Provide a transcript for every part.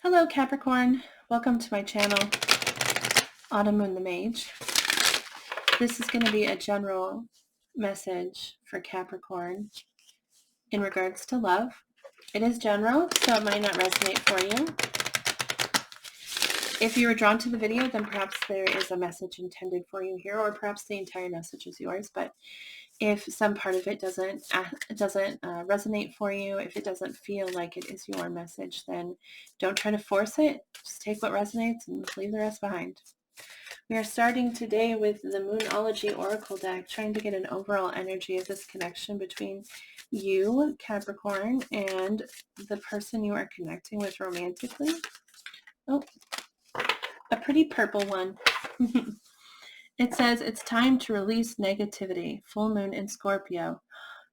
Hello Capricorn, welcome to my channel, Autumn Moon the Mage. This is going to be a general message for Capricorn in regards to love. It is general, so it might not resonate for you. If you were drawn to the video, then perhaps there is a message intended for you here, or perhaps the entire message is yours. But if some part of it doesn't resonate for you, if it doesn't feel like it is your message, then don't try to force it. Just take what resonates and leave the rest behind. We are starting today with the Moonology Oracle deck, trying to get an overall energy of this connection between you, Capricorn, and the person you are connecting with romantically. Oh, a pretty purple one. It says, it's time to release negativity. Full moon in Scorpio.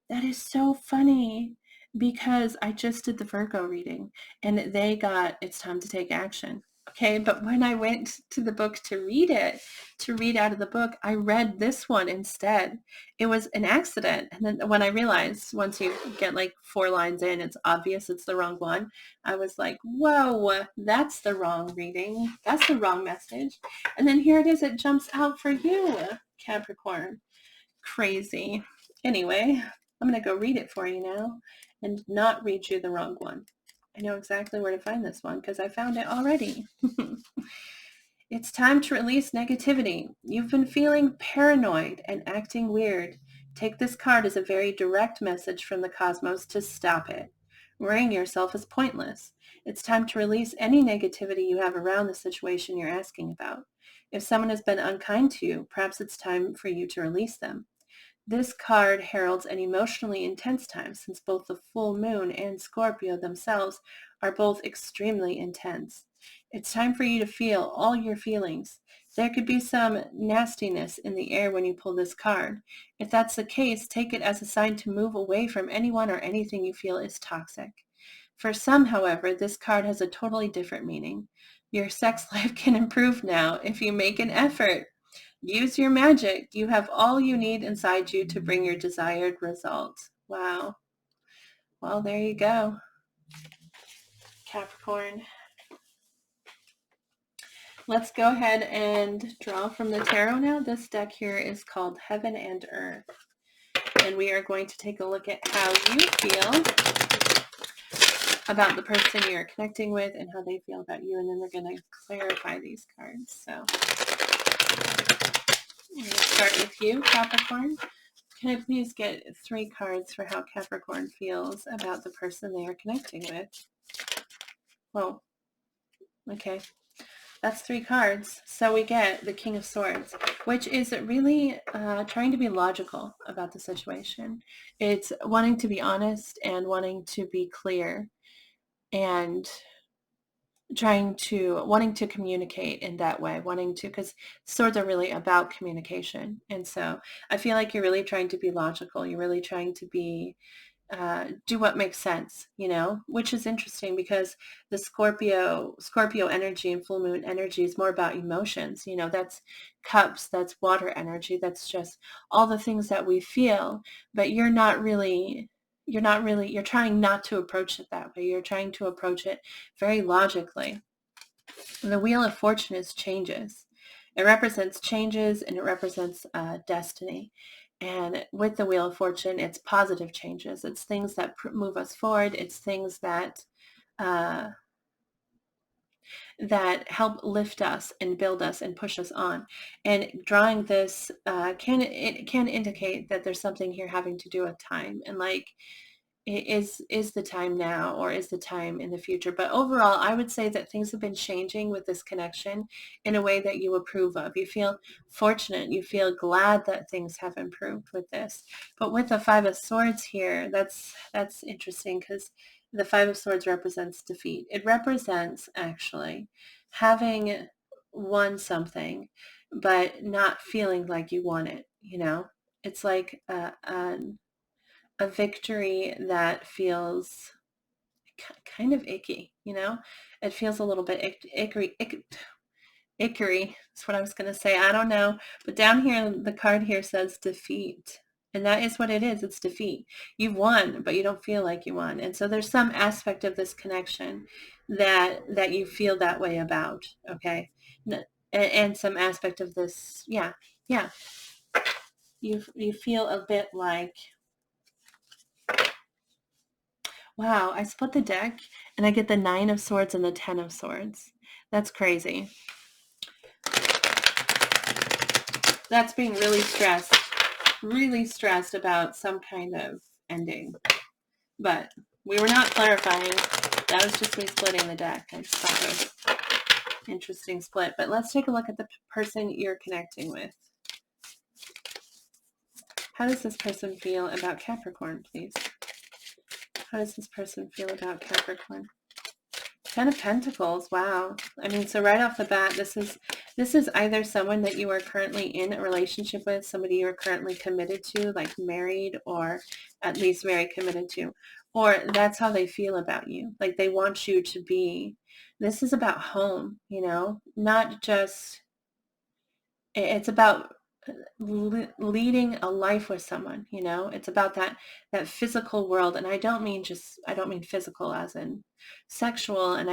That is so funny because I just did the Virgo reading and they got, it's time to take action. Okay, but when I went to the book to read out of the book, I read this one instead. It was an accident. And then when I realized once you get like 4 lines in, it's obvious it's the wrong one. I was like, whoa, that's the wrong reading. That's the wrong message. And then here it is. It jumps out for you, Capricorn. Crazy. Anyway, I'm going to go read it for you now and not read you the wrong one. I know exactly where to find this one because I found it already. It's time to release negativity. You've been feeling paranoid and acting weird. Take this card as a very direct message from the cosmos to stop it. Worrying yourself is pointless. It's time to release any negativity you have around the situation you're asking about. If someone has been unkind to you, perhaps it's time for you to release them. This card heralds an emotionally intense time since both the full moon and Scorpio themselves are both extremely intense. It's time for you to feel all your feelings. There could be some nastiness in the air when you pull this card. If that's the case, take it as a sign to move away from anyone or anything you feel is toxic. For some, however, this card has a totally different meaning. Your sex life can improve now if you make an effort. Use your magic. You have all you need inside you to bring your desired result. Wow. Well, there you go, Capricorn. Let's go ahead and draw from the tarot now. This deck here is called Heaven and Earth. And we are going to take a look at how you feel about the person you're connecting with and how they feel about you. And then we're going to clarify these cards. So I'm going to start with you, Capricorn. Can I please get 3 cards for how Capricorn feels about the person they are connecting with? Whoa. Okay. That's 3 cards. So we get the King of Swords, which is really trying to be logical about the situation. It's wanting to be honest and wanting to be clear and wanting to communicate in that way, because swords are really about communication. And so I feel like you're really trying to be logical. You're really trying to be do what makes sense, which is interesting because the Scorpio energy and full moon energy is more about emotions. That's cups, that's water energy, that's just all the things that we feel, but you're trying not to approach it that way. You're trying to approach it very logically. The Wheel of Fortune is changes. It represents changes and it represents destiny. And with the Wheel of Fortune, it's positive changes. It's things that move us forward. It's things that help lift us and build us and push us on. And drawing this can indicate that there's something here having to do with time and is the time now or is the time in the future. But overall, I would say that things have been changing with this connection in a way that you approve of. You feel fortunate. You feel glad that things have improved with this. But with the 5 of Swords here, that's interesting because the 5 of Swords represents defeat. It represents actually having won something, but not feeling like you won it. It's like a victory that feels kind of icky, It feels a little bit ickery. That's what I was going to say. I don't know. But down here, the card here says defeat. And that is what it is. It's defeat. You've won, but you don't feel like you won. And so there's some aspect of this connection that you feel that way about. Okay. And some aspect of this. Yeah. Yeah. You feel a bit like, wow, I split the deck and I get the 9 of Swords and the 10 of Swords. That's crazy. That's being really stressed about some kind of ending. But we were not clarifying. That was just me splitting the deck. I just thought it was an interesting split. But let's take a look at the person you're connecting with. How does this person feel about Capricorn, please? How does this person feel about Capricorn? 10 of Pentacles. Wow. I mean, so right off the bat, this is either someone that you are currently in a relationship with, somebody you are currently committed to, like married, or at least very committed to, or that's how they feel about you. Like they want you to be. This is about home, not just, it's about leading a life with someone. It's about that physical world. And I don't mean physical as in sexual, and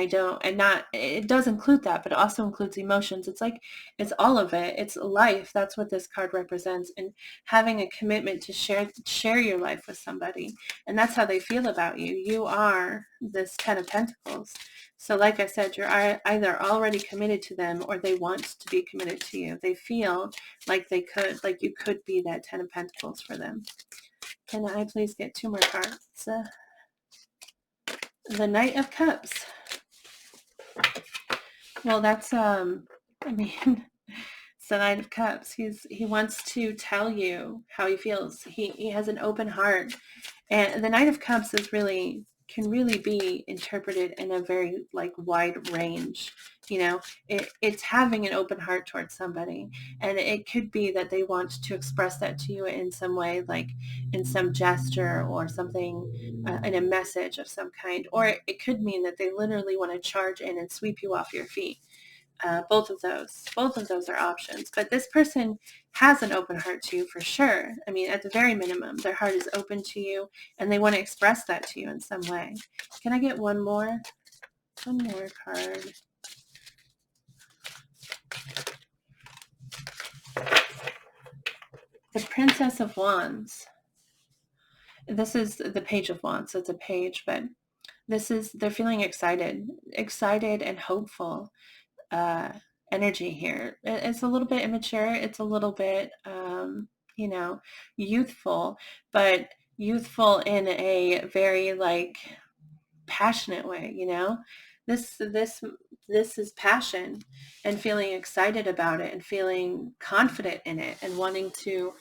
it does include that, but it also includes emotions. It's all of it. It's life. That's what this card represents, and having a commitment to share your life with somebody. And that's how they feel about you. You are this 10 of Pentacles. So like I said, you're either already committed to them, or they want to be committed to you. They feel like you could be that 10 of Pentacles for them. Can I please get 2 more cards? The Knight of Cups. Well, that's, it's the Knight of Cups. He wants to tell you how he feels. He has an open heart. And the Knight of Cups can really be interpreted in a very wide range. It's having an open heart towards somebody, and it could be that they want to express that to you in some way, like in some gesture or something, in a message of some kind, or it could mean that they literally want to charge in and sweep you off your feet. Both of those are options. But this person has an open heart to you for sure. I mean, at the very minimum, their heart is open to you, and they want to express that to you in some way. Can I get one more card? The Princess of Wands. This is the Page of Wands. So it's a page, but they're feeling excited and hopeful. Energy here. It's a little bit immature. It's a little bit, youthful, but youthful in a very passionate way. This is passion, and feeling excited about it, and feeling confident in it, and wanting to,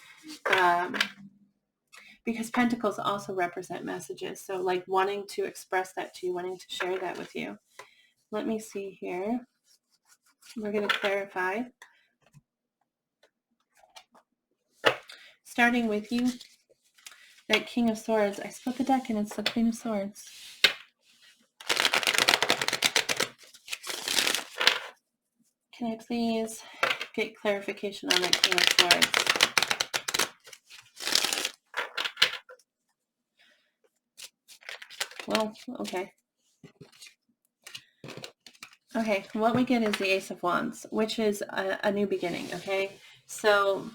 because Pentacles also represent messages. So wanting to express that to you, wanting to share that with you. Let me see here. We're going to clarify. Starting with you, that King of Swords. I split the deck and it's the Queen of Swords. Can I please get clarification on that King of Swords? Well, okay. Okay, what we get is the Ace of Wands, which is a new beginning, okay? So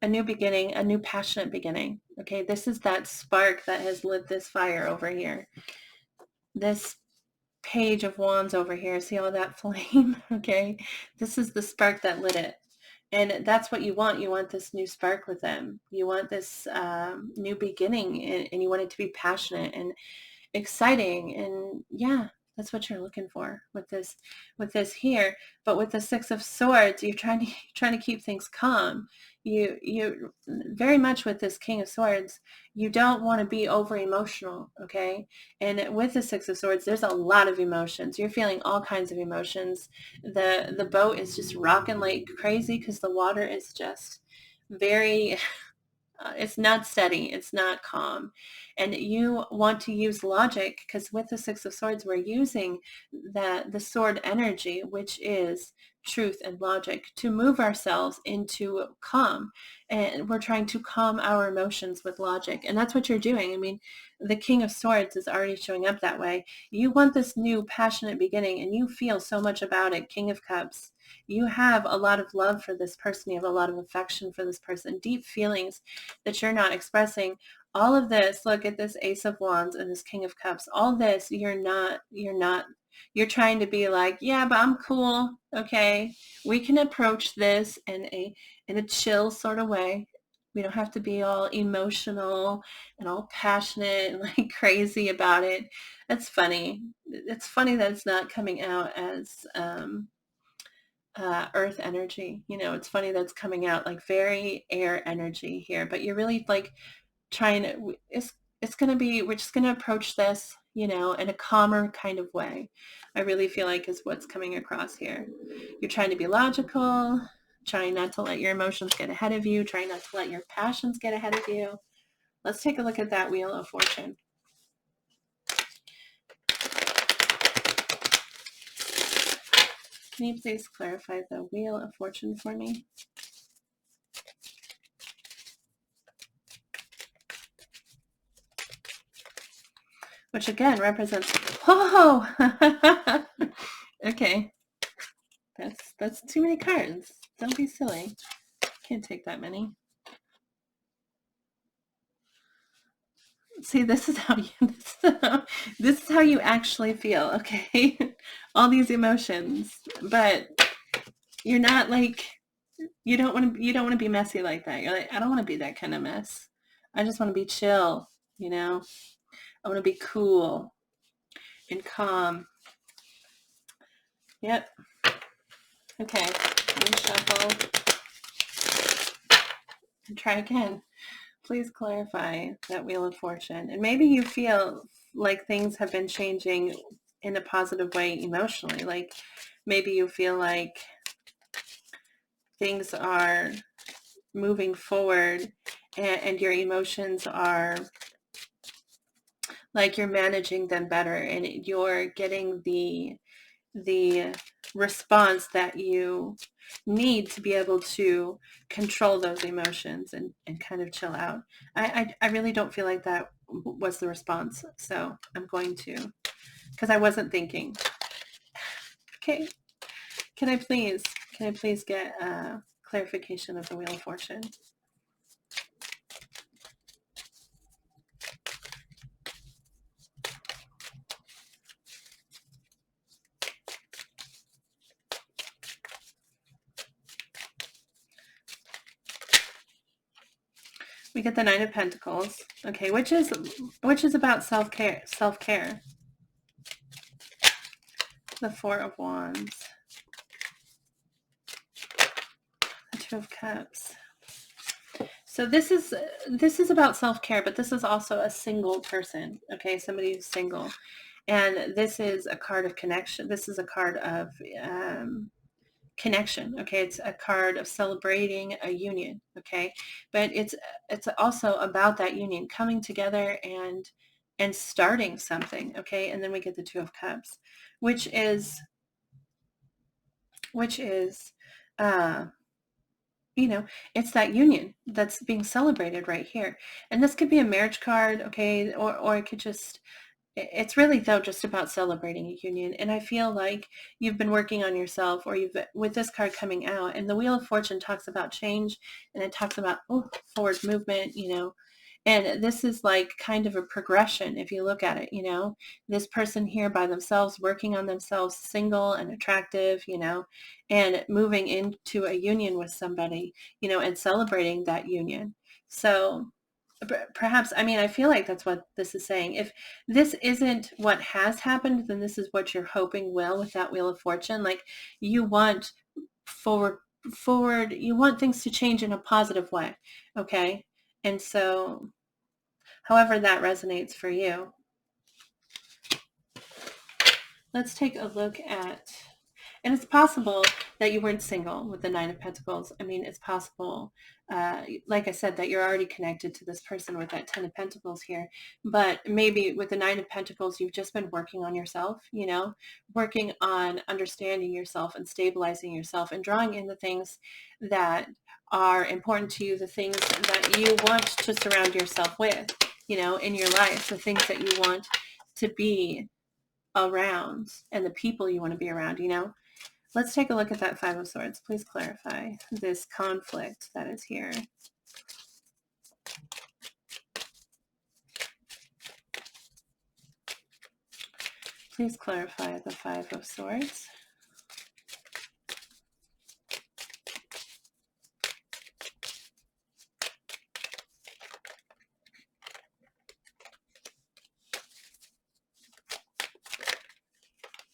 a new beginning, a new passionate beginning, okay? This is that spark that has lit this fire over here. This Page of Wands over here, see all that flame, okay? This is the spark that lit it. And that's what you want. You want this new spark with them. You want this new beginning, and you want it to be passionate and exciting, and yeah, that's what you're looking for with this here. But with the Six of Swords, you're trying to keep things calm. You very much with this King of Swords, you don't want to be over emotional, okay? And with the Six of Swords, there's a lot of emotions. You're feeling all kinds of emotions. The boat is just rocking like crazy because the water is just very it's not steady. It's not calm. and you want to use logic, because with the Six of Swords, we're using the sword energy, which is truth and logic, to move ourselves into calm. And we're trying to calm our emotions with logic. And that's what you're doing. I mean, the King of Swords is already showing up that way. You want this new passionate beginning, and you feel so much about it. King of Cups. You have a lot of love for this person. You have a lot of affection for this person, deep feelings that you're not expressing. All of this, look at this Ace of Wands and this King of Cups. All this, you're trying to be like, yeah, but I'm cool. Okay. We can approach this in a chill sort of way. We don't have to be all emotional and all passionate and like crazy about it. That's funny. It's funny that it's not coming out as earth energy. It's funny that it's coming out like very air energy here, but you're really like trying to, it's going to be, we're just going to approach this, in a calmer kind of way. I really feel like is what's coming across here. You're trying to be logical, trying not to let your emotions get ahead of you, trying not to let your passions get ahead of you. Let's take a look at that Wheel of Fortune. Can you please clarify the Wheel of Fortune for me? Which again represents, oh, okay. That's too many cards. Don't be silly. Can't take that many. See, this is how you actually feel, okay? All these emotions, but you're not like, you don't want to be messy like that. You're like, I don't want to be that kind of mess. I just want to be chill, I want to be cool and calm. Yep. Okay, let me shuffle and try again. Please clarify that Wheel of Fortune. And maybe you feel like things have been changing in a positive way emotionally. Like maybe you feel like things are moving forward and your emotions are like you're managing them better and you're getting the response that you need to be able to control those emotions and kind of chill out. I really don't feel like that was the response. So I'm going to, because I wasn't thinking. Okay. Can I please get a clarification of the Wheel of Fortune? We get the Nine of Pentacles, okay, which is about self-care. The Four of Wands, the Two of Cups. So this is about self-care, but this is also a single person, okay, somebody who's single, and this is a card of connection. This is a card of connection, okay. It's a card of celebrating a union, okay, but it's also about that union coming together and starting something, okay. And then we get the Two of Cups, which is it's that union that's being celebrated right here. And this could be a marriage card, okay, or it could just, it's really though just about celebrating a union. And I feel like you've been working on yourself, or with this card coming out, and the Wheel of Fortune talks about change, and it talks about forward movement, and this is like kind of a progression if you look at it, this person here by themselves, working on themselves, single and attractive, and moving into a union with somebody, and celebrating that union. So perhaps, I feel like that's what this is saying. If this isn't what has happened, then this is what you're hoping will with that Wheel of Fortune. Like you want forward, you want things to change in a positive way. Okay. And so however that resonates for you, let's take a look at, And it's possible that you weren't single with the Nine of Pentacles. I mean, it's possible, like I said, that you're already connected to this person with that Ten of Pentacles here. But maybe with the Nine of Pentacles, you've just been working on yourself, you know, working on understanding yourself and stabilizing yourself and drawing in the things that are important to you, the things that you want to surround yourself with, you know, in your life, the things that you want to be around and the people you want to be around, you know. Let's take a look at that Five of Swords. Please clarify this conflict that is here. Please clarify the Five of Swords.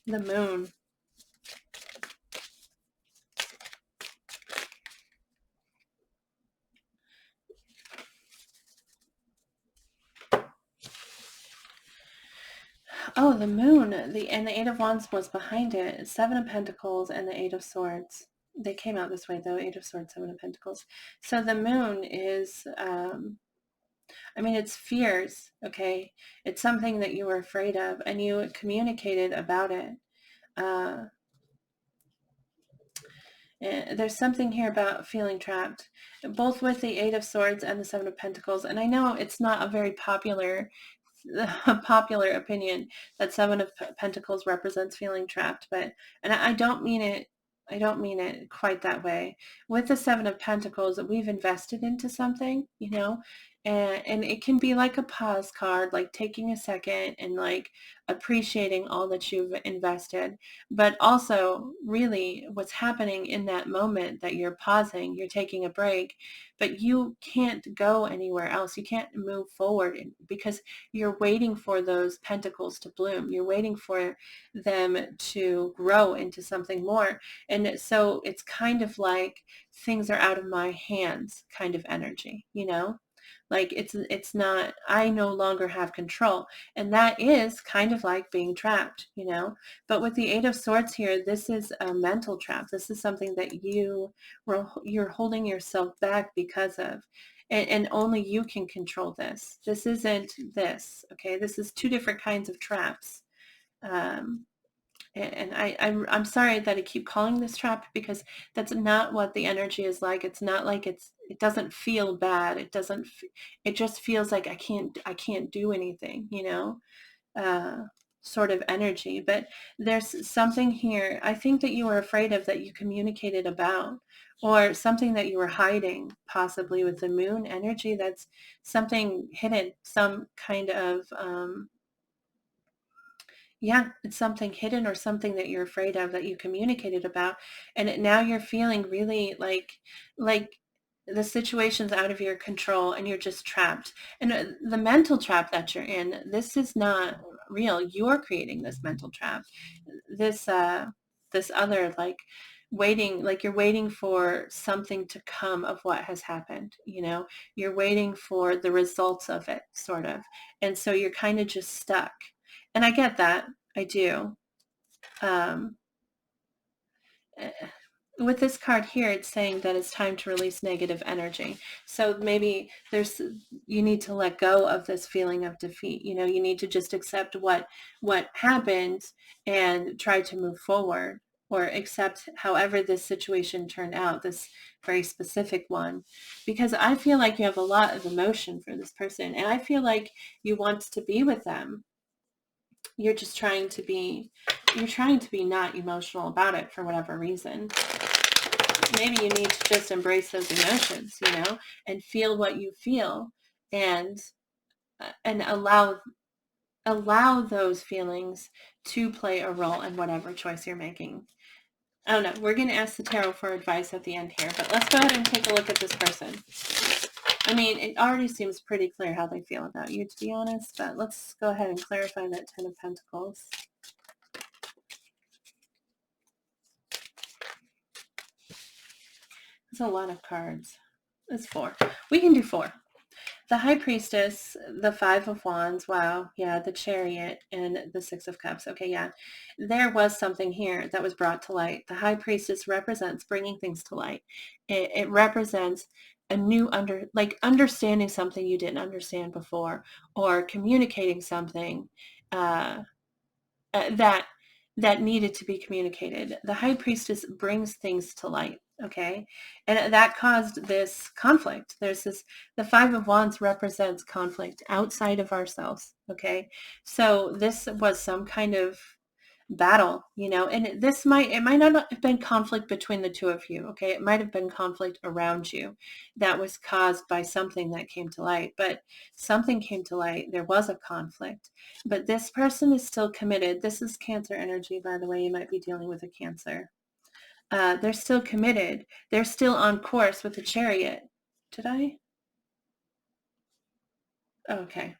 The Moon. Oh, the Moon. And the Eight of Wands was behind it. Seven of Pentacles and the Eight of Swords. They came out this way, though. Eight of Swords, Seven of Pentacles. So the Moon is, I mean, it's fears, okay? It's something that you were afraid of, and you communicated about it. There's something here about feeling trapped, both with the Eight of Swords and the Seven of Pentacles. And I know it's not a very popular opinion that Seven of Pentacles represents feeling trapped, but, and I don't mean it quite that way. With the Seven of Pentacles, we've invested into something, you know, and it can be like a pause card, like taking a second and like appreciating all that you've invested. But also really what's happening in that moment that you're pausing, you're taking a break, but you can't go anywhere else. You can't move forward because you're waiting for those pentacles to bloom. You're waiting for them to grow into something more. And so it's kind of like things are out of my hands kind of energy, you know? Like it's not, I no longer have control. And that is kind of like being trapped, you know? But with the Eight of Swords here, this is a mental trap. This is something that you're holding yourself back because of. And only you can control this. This isn't this, okay? This is two different kinds of traps. And I'm sorry that I keep calling this trap because that's not what the energy is like. It's not like it doesn't feel bad. It just feels like I can't do anything, you know, sort of energy. But there's something here I think that you were afraid of, that you communicated about, or something that you were hiding, possibly with the Moon energy. That's something hidden, some kind of, yeah, it's something hidden or something that you're afraid of that you communicated about. And now you're feeling really like the situation's out of your control and you're just trapped. And the mental trap that you're in, this is not real. You're creating this mental trap. This other, like waiting, like you're waiting for something to come of what has happened, you know, you're waiting for the results of it, sort of. And so you're kind of just stuck. And I get that. I do. Um, eh, with this card here, it's saying that it's time to release negative energy. So maybe you need to let go of this feeling of defeat. You know, you need to just accept what happened and try to move forward, or accept however this situation turned out, this very specific one. Because I feel like you have a lot of emotion for this person, and I feel like you want to be with them. You're just trying to be not emotional about it for whatever reason. Maybe you need to just embrace those emotions, you know, and feel what you feel, and allow those feelings to play a role in whatever choice you're making. I don't know. We're going to ask the tarot for advice at the end here, but let's go ahead and take a look at this person. I mean, it already seems pretty clear how they feel about you, to be honest, but let's go ahead and clarify that Ten of Pentacles. It's a lot of cards. It's 4. We can do 4. The High Priestess, the Five of Wands, wow, yeah, the Chariot, and the Six of Cups. Okay, yeah, there was something here that was brought to light. The High Priestess represents bringing things to light. It represents a new understanding something you didn't understand before, or communicating something uh, that needed to be communicated. The High Priestess brings things to light, okay? And that caused this conflict. The Five of Wands represents conflict outside of ourselves, okay? So this was some kind of battle, and it might not have been conflict between the two of you, okay? It might have been conflict around you that was caused by something that came to light, but something came to light. There was a conflict, but this person is still committed. This is Cancer energy, by the way. You might be dealing with a Cancer. They're still committed. They're still on course with the Chariot. Did I? Okay.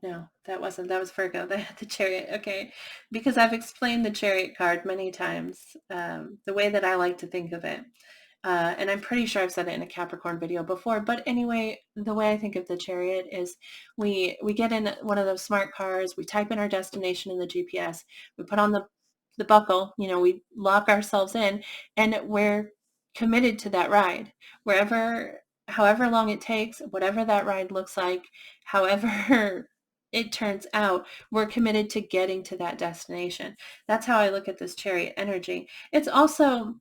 No, that was Virgo, the Chariot. Okay. Because I've explained the Chariot card many times, the way that I like to think of it. And I'm pretty sure I've said it in a Capricorn video before, but anyway, the way I think of the Chariot is we get in one of those smart cars, we type in our destination in the GPS, we put on the buckle, we lock ourselves in, and we're committed to that ride. However long it takes, whatever that ride looks like, however it turns out, we're committed to getting to that destination. That's how I look at this Chariot energy. It's also,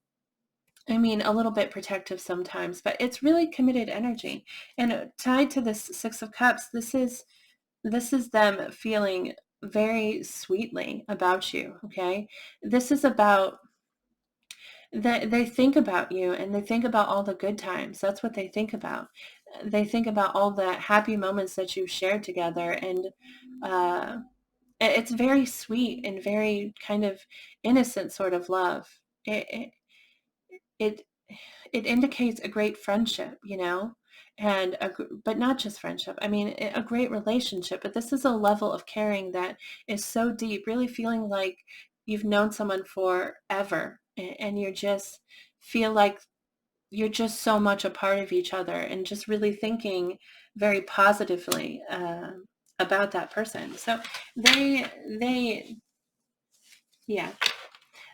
a little bit protective sometimes, but it's really committed energy. And tied to this Six of Cups, this is them feeling very sweetly about you, okay? This is about that they think about you, and they think about all the good times. That's what they think about. They think about all the happy moments that you've shared together, and uh, it's very sweet and very kind of innocent sort of love. It it indicates a great friendship, and but not just friendship. A great relationship. But this is a level of caring that is so deep, really feeling like you've known someone forever, and you just feel like you're just so much a part of each other, and just really thinking very positively about that person. So they, yeah,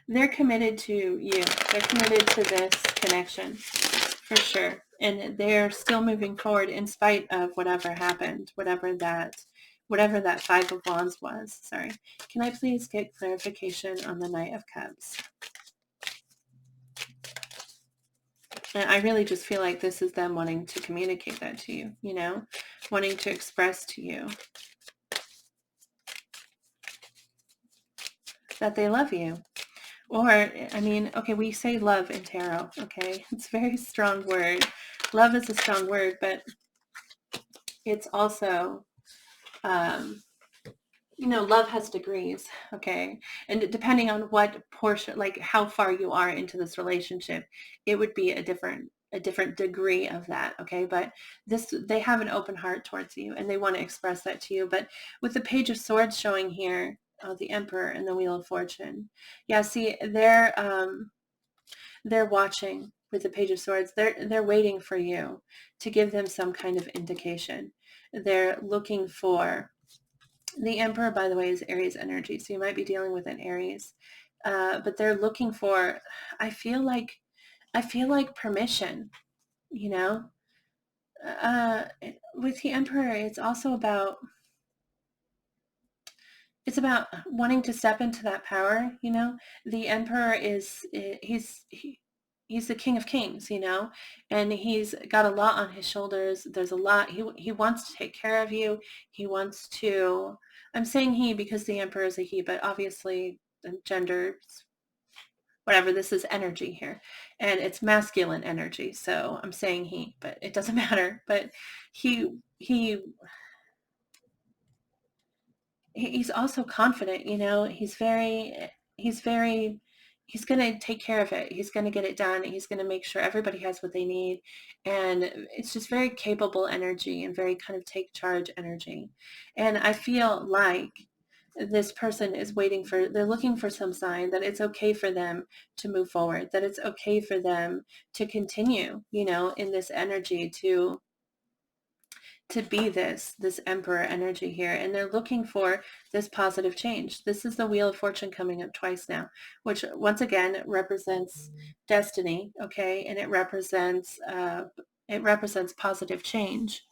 they're committed to you. They're committed to this connection for sure. And they're still moving forward in spite of whatever happened, whatever that Five of Wands was. Sorry. Can I please get clarification on the Knight of Cups? And I really just feel like this is them wanting to communicate that to you, wanting to express to you that they love you. Or, okay, we say love in tarot, okay? It's a very strong word. Love is a strong word, but it's also, love has degrees, okay? And depending on what portion, like how far you are into this relationship, it would be a different degree of that, okay? But they have an open heart towards you, and they want to express that to you. But with the Page of Swords showing here, the Emperor and the Wheel of Fortune, yeah, see, they're watching with the Page of Swords. They're waiting for you to give them some kind of indication. They're looking for, the Emperor, by the way, is Aries energy, so you might be dealing with an Aries. But they're looking for, I feel like permission, you know? With the Emperor, it's also about, it's about wanting to step into that power, The Emperor he's the King of Kings, and he's got a lot on his shoulders. There's a lot. He wants to take care of you. He wants to, I'm saying he because the Emperor is a he, but obviously gender, whatever, this is energy here, and it's masculine energy. So I'm saying he, but it doesn't matter. But he he's also confident, he's going to take care of it. He's going to get it done. He's going to make sure everybody has what they need. And it's just very capable energy and very kind of take charge energy. And I feel like this person is they're looking for some sign that it's okay for them to move forward, that it's okay for them to continue, in this energy, to be this Emperor energy here, and they're looking for this positive change. This is the Wheel of Fortune coming up twice now, which once again represents destiny, okay, and it represents positive change.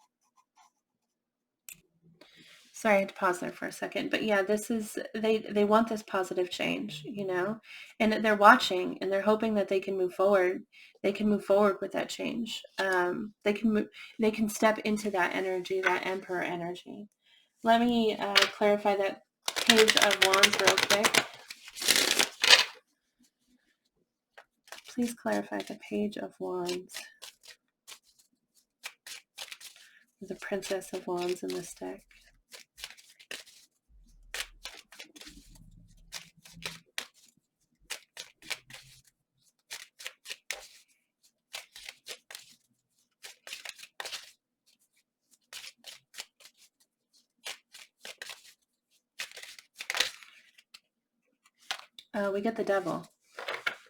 Sorry, I had to pause there for a second, but yeah, this is, they want this positive change, you know, and they're watching and they're hoping that they can move forward. They can move forward with that change. They can step into that energy, that Emperor energy. Let me clarify that Page of Wands real quick. Please clarify the Page of Wands, the Princess of Wands in this deck. We get the Devil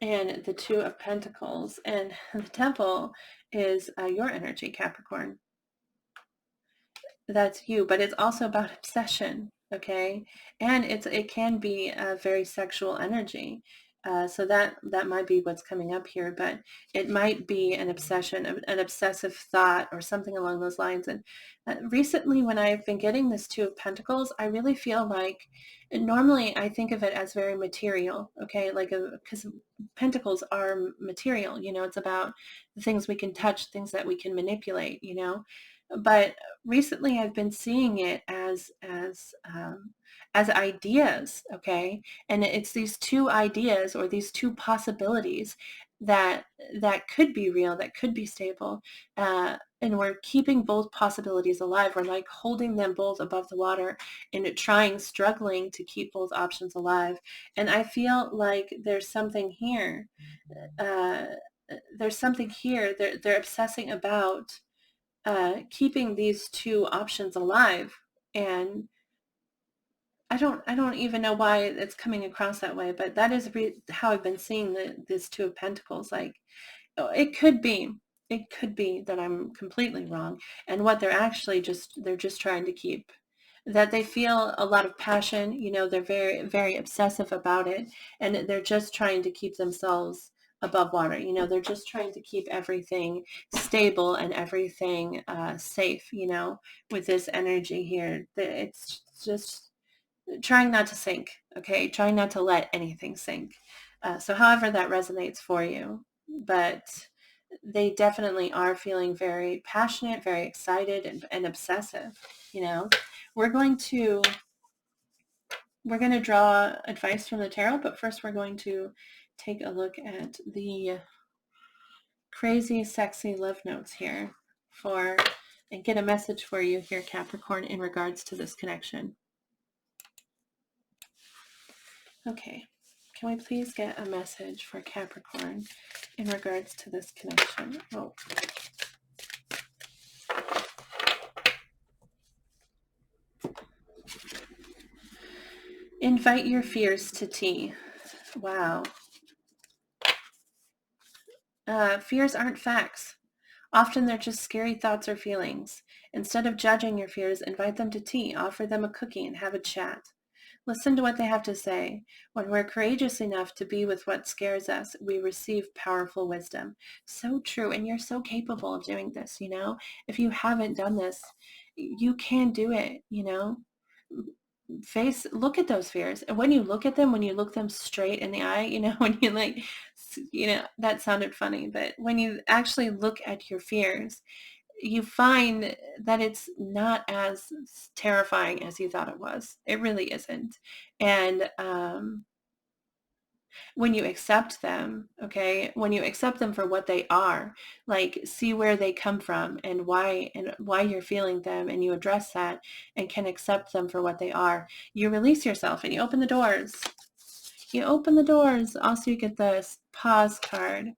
and the Two of Pentacles, and the Temple is your energy, Capricorn. That's you, but it's also about obsession, okay? And it can be a very sexual energy. So that might be what's coming up here, but it might be an obsession, an obsessive thought or something along those lines. And recently when I've been getting this Two of Pentacles, I really feel like, normally I think of it as very material, okay? Like, because pentacles are material, you know, it's about the things we can touch, things that we can manipulate, you know? But recently I've been seeing it as ideas, okay? And it's these two ideas or these two possibilities that could be real, that could be stable, and we're keeping both possibilities alive. We're like holding them both above the water and struggling to keep both options alive. And I feel like there's something here. Uh, there's something here. They're obsessing about keeping these two options alive, and I don't even know why it's coming across that way, but that is how I've been seeing this Two of Pentacles. Like, it could be that I'm completely wrong, and what they're just trying to keep, that they feel a lot of passion, you know, they're very, very obsessive about it, and they're just trying to keep themselves above water. You know, they're just trying to keep everything stable and everything safe, you know, with this energy here. It's just trying not to sink, okay? Trying not to let anything sink. So however that resonates for you, but they definitely are feeling very passionate, very excited, and obsessive, you know? We're going to draw advice from the tarot, but first we're going to take a look at the crazy, sexy love notes here and get a message for you here, Capricorn, in regards to this connection. Okay, can we please get a message for Capricorn in regards to this connection? Oh. Invite your fears to tea. Wow. Fears aren't facts. Often they're just scary thoughts or feelings. Instead of judging your fears, invite them to tea, offer them a cookie, and have a chat. Listen to what they have to say. When we're courageous enough to be with what scares us, we receive powerful wisdom. So true. And you're so capable of doing this, you know? If you haven't done this, you can do it, you know? Look at those fears. And when you look at them, when you look them straight in the eye, you know, when you like, you know, that sounded funny, but when you actually look at your fears, you find that it's not as terrifying as you thought it was. It really isn't. And when you accept them, okay, when you accept them for what they are, like see where they come from and why you're feeling them, and you address that and can accept them for what they are, you release yourself and you open the doors. Also, you get this pause card.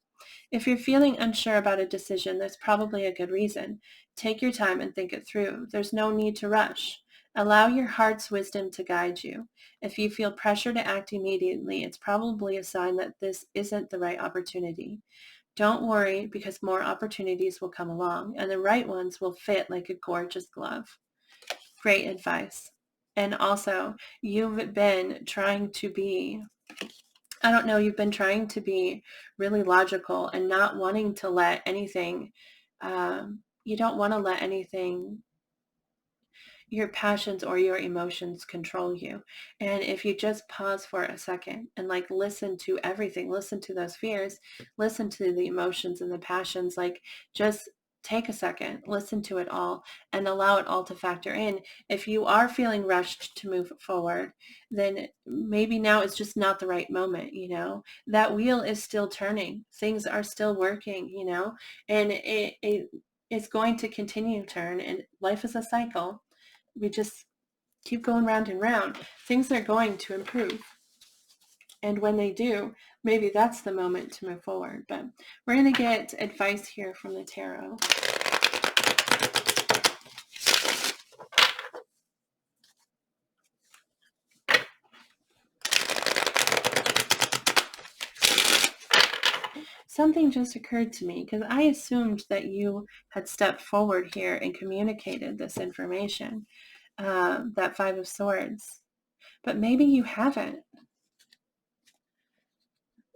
If you're feeling unsure about a decision, there's probably a good reason. Take your time and think it through. There's no need to rush. Allow your heart's wisdom to guide you. If you feel pressure to act immediately, it's probably a sign that this isn't the right opportunity. Don't worry, because more opportunities will come along, and the right ones will fit like a gorgeous glove. Great advice. And also, you've been trying to be, I don't know, you've been trying to be really logical and not wanting to let anything, you don't want to let anything, your passions or your emotions control you. And if you just pause for a second and like listen to everything, listen to those fears, listen to the emotions and the passions, like just take a second, listen to it all and allow it all to factor in. If you are feeling rushed to move forward, then maybe now it's just not the right moment, you know. That wheel is still turning. Things are still working, you know, and it's going to continue to turn, and life is a cycle. We just keep going round and round. Things are going to improve. And when they do, maybe that's the moment to move forward. But we're going to get advice here from the tarot. Something just occurred to me because I assumed that you had stepped forward here and communicated this information, that Five of Swords. But maybe you haven't.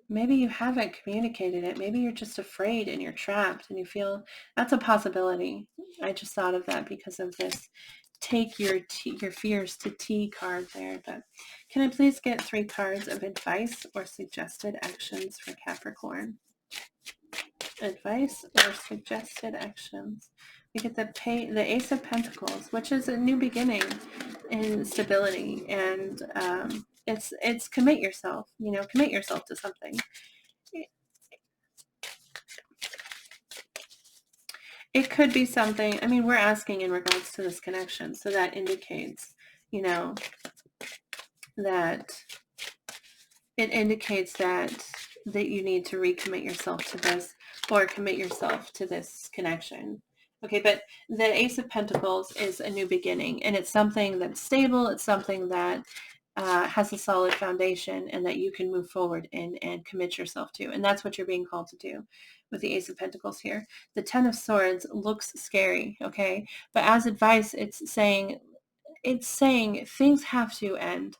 Maybe you haven't communicated it. Maybe you're just afraid and you're trapped and you feel that's a possibility. I just thought of that because of this take your fears to tea card there. But can I please get 3 cards of advice or suggested actions for Capricorn? Advice or suggested actions. We get the Ace of Pentacles, which is a new beginning in stability, and it's commit yourself. You know, commit yourself to something. It could be something. I mean, we're asking in regards to this connection, so that indicates, you know, that it indicates that you need to recommit yourself to this or commit yourself to this connection. Okay, but the Ace of Pentacles is a new beginning, and it's something that's stable. It's something that has a solid foundation and that you can move forward in and commit yourself to. And that's what you're being called to do with the Ace of Pentacles here. The Ten of Swords looks scary, okay? But as advice, it's saying things have to end.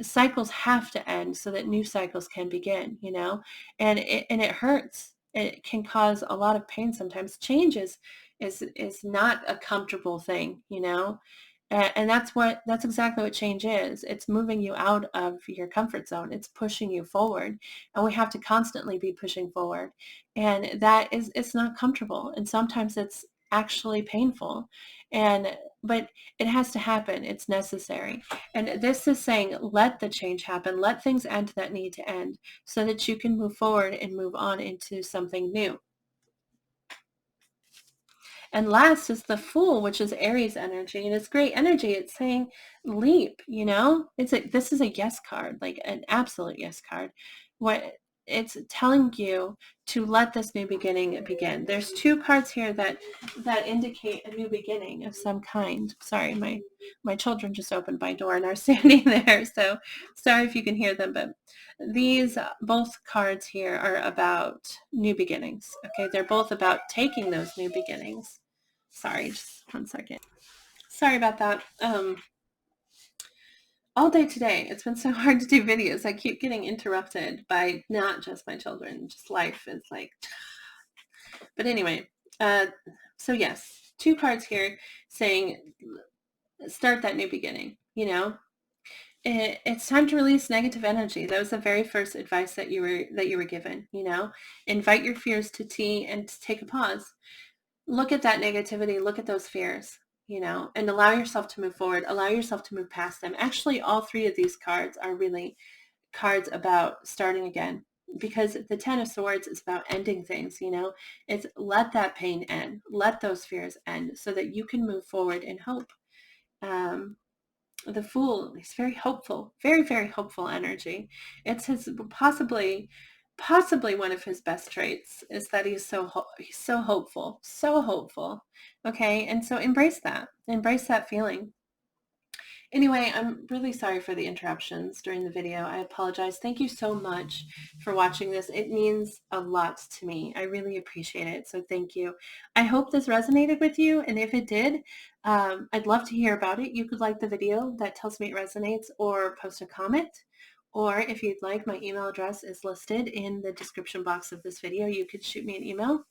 Cycles have to end so that new cycles can begin, you know? And it hurts. It can cause a lot of pain sometimes. Change is not a comfortable thing, you know? And that's exactly what change is. It's moving you out of your comfort zone. It's pushing you forward. And we have to constantly be pushing forward. And it's not comfortable. And sometimes it's actually painful. But it has to happen. It's necessary. And this is saying, let the change happen. Let things end that need to end so that you can move forward and move on into something new. And last is the Fool, which is Aries energy, and it's great energy. It's saying leap, you know? This is a yes card, like an absolute yes card. What it's telling you to let this new beginning begin. There's 2 cards here that indicate a new beginning of some kind. Sorry, my children just opened my door and are standing there, so sorry if you can hear them, but these both cards here are about new beginnings. Okay, they're both about taking those new beginnings. Sorry, just 1 second. Sorry about that. All day today, it's been so hard to do videos. I keep getting interrupted by not just my children, just life is like. But anyway, so yes, 2 cards here saying start that new beginning, you know? It's time to release negative energy. That was the very first advice that you were given, you know? Invite your fears to tea and take a pause. Look at that negativity, look at those fears, you know, and allow yourself to move forward, allow yourself to move past them. Actually, all 3 of these cards are really cards about starting again, because the Ten of Swords is about ending things, you know. It's let that pain end, let those fears end so that you can move forward in hope. The Fool is very hopeful, very, very hopeful energy. It's his possibly one of his best traits is that he's so hopeful, so hopeful. Okay, and so embrace that feeling. Anyway, I'm really sorry for the interruptions during the video. I apologize. Thank you so much for watching this. It means a lot to me. I really appreciate it. So thank you. I hope this resonated with you. And if it did, I'd love to hear about it. You could like the video. That tells me it resonates, or post a comment. Or if you'd like, my email address is listed in the description box of this video. You could shoot me an email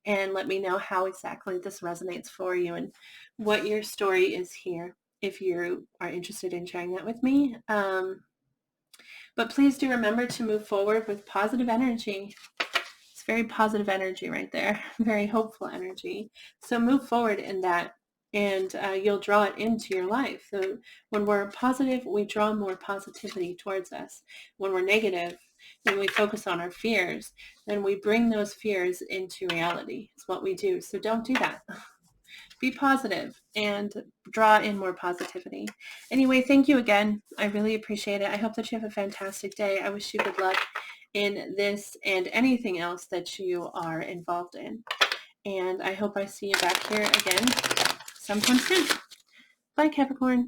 and let me know how exactly this resonates for you and what your story is here, if you are interested in sharing that with me. But please do remember to move forward with positive energy. It's very positive energy right there, very hopeful energy. So move forward in that, and you'll draw it into your life. So when we're positive, we draw more positivity towards us. When we're negative, when we focus on our fears, then we bring those fears into reality. It's what we do. So don't do that. Be positive and draw in more positivity. Anyway, thank you again. I really appreciate it. I hope that you have a fantastic day. I wish you good luck in this and anything else that you are involved in. And I hope I see you back here again sometime soon. Bye, Capricorn.